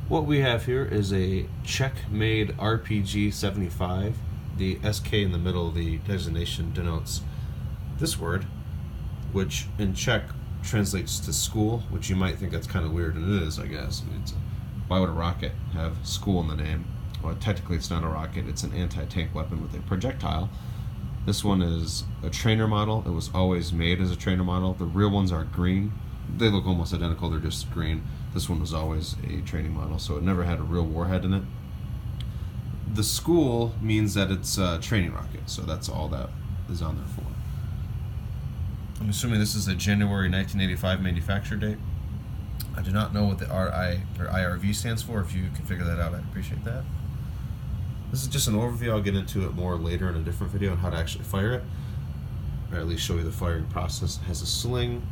What we have here is a Czech-made RPG-75. The SK in the middle of the designation denotes this word, which in Czech translates to school, which you might think that's kind of weird, and it is, I guess. I mean, why would a rocket have school in the name? Well, technically it's not a rocket, it's an anti-tank weapon with a projectile. This one is a trainer model. It was always made as a trainer model. The real ones are green. They look almost identical, they're just green. This one was always a training model, so it never had a real warhead in it. The school means that it's a training rocket, so that's all that is on there for. I'm assuming this is a January 1985 manufacture date. I do not know what the RI or IRV stands for. If you can figure that out, I'd appreciate that. This is just an overview. I'll get into it more later in a different video on how to actually fire it, or at least show you the firing process. It has a sling.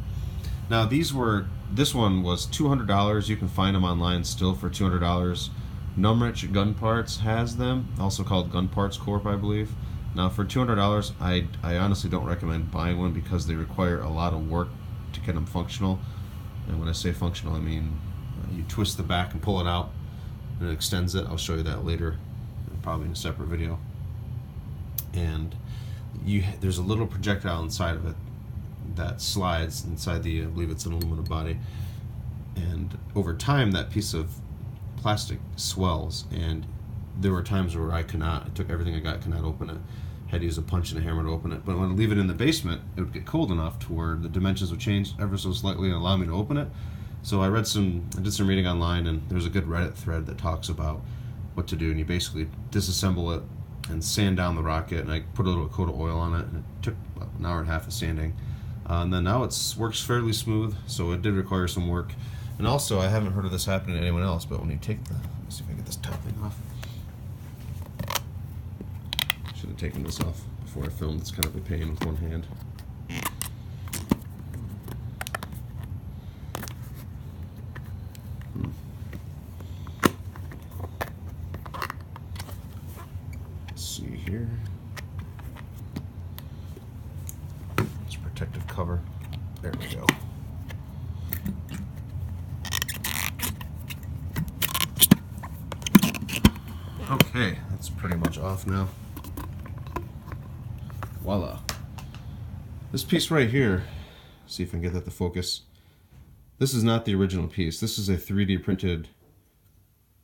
Now this one was $200. You can find them online still for $200. Numrich Gun Parts has them, also called Gun Parts Corp, I believe. Now for $200, I honestly don't recommend buying one because they require a lot of work to get them functional. And when I say functional, I mean you twist the back and pull it out, and it extends it. I'll show you that later, probably in a separate video. And there's a little projectile inside of it that slides inside the, I believe it's an aluminum body, and over time that piece of plastic swells, and there were times where I took everything I got, could not open it. Had to use a punch and a hammer to open it. But when I leave it in the basement, it would get cold enough to where the dimensions would change ever so slightly and allow me to open it. So I did some reading online, and there's a good Reddit thread that talks about what to do, and you basically disassemble it and sand down the rocket, and I put a little coat of oil on it, and it took about an hour and a half of sanding. And then now it works fairly smooth, so it did require some work. And also, I haven't heard of this happening to anyone else, but when you take let me see if I can get this top thing off. Should have taken this off before I filmed. It's kind of a pain with one hand. Let's see here. It's protective cover. There we go. Okay, that's pretty much off now. Voila. This piece right here, see if I can get that to focus. This is not the original piece. This is a 3D printed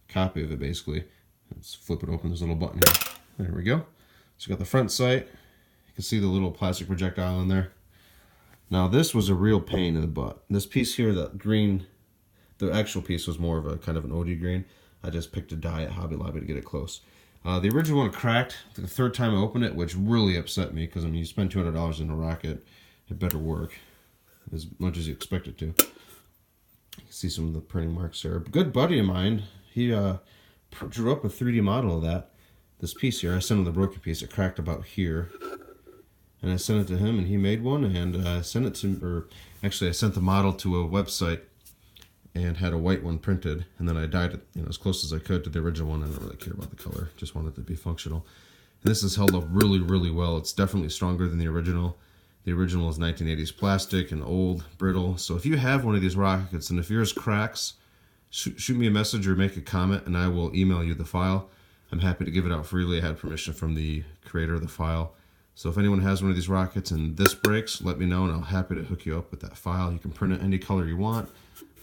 copy of it, basically. Let's flip it open. There's a little button here. There we go. So you got the front sight. You can see the little plastic projectile in there. Now this was a real pain in the butt. This piece here, the green, the actual piece was more of a kind of an OD green. I just picked a die at Hobby Lobby to get it close. The original one cracked the third time I opened it, which really upset me because I mean, you spend $200 in a rocket, it better work as much as you expect it to. You can see some of the printing marks there. A good buddy of mine, he drew up a 3D model of this piece here. I sent him the broken piece. It cracked about here, and I sent it to him, and he made one. And I sent it to, I sent the model to a website and had a white one printed, and then I dyed it, as close as I could to the original one. I don't really care about the color, just wanted it to be functional. And this has held up really, really well. It's definitely stronger than the original. The original is 1980s plastic and old, brittle. So if you have one of these rockets, and if yours cracks, shoot me a message or make a comment, and I will email you the file. I'm happy to give it out freely. I had permission from the creator of the file. So if anyone has one of these rockets and this breaks, let me know, and I'll happy to hook you up with that file. You can print it any color you want,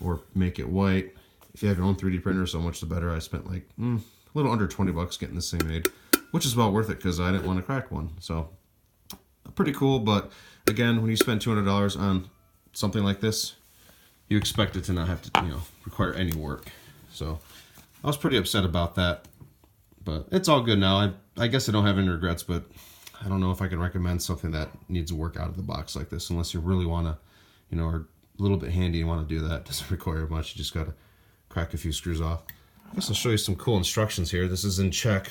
or make it white. If you have your own 3D printer, so much the better. I spent like a little under 20 bucks getting this thing made, which is well worth it because I didn't want to crack one. So pretty cool, but again, when you spend $200 on something like this, you expect it to not have to, require any work. So I was pretty upset about that, but it's all good now. I guess I don't have any regrets, but I don't know if I can recommend something that needs work out of the box like this, unless you really want to, are a little bit handy and want to do that. It doesn't require much. You just got to crack a few screws off. I guess I'll show you some cool instructions here. This is in Czech,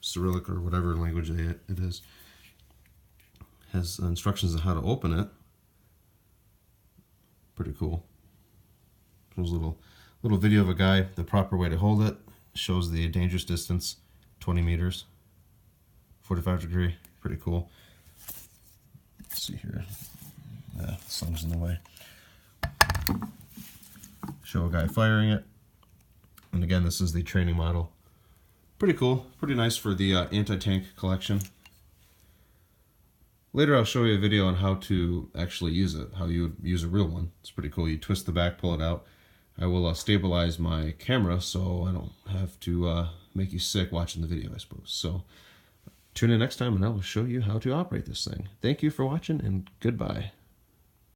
Cyrillic, or whatever language it is. It has instructions on how to open it. Pretty cool. There's a little video of a guy, the proper way to hold it. Shows the dangerous distance, 20 meters, 45 degree. Pretty cool. Let's see here. Yeah, the sun's in the way. Show a guy firing it. And again, this is the training model. Pretty cool, pretty nice for the anti-tank collection. Later I'll show you a video on how to actually use it, how you would use a real one. It's pretty cool. You twist the back, pull it out. I will stabilize my camera so I don't have to make you sick watching the video, I suppose. So tune in next time and I will show you how to operate this thing. Thank you for watching and goodbye.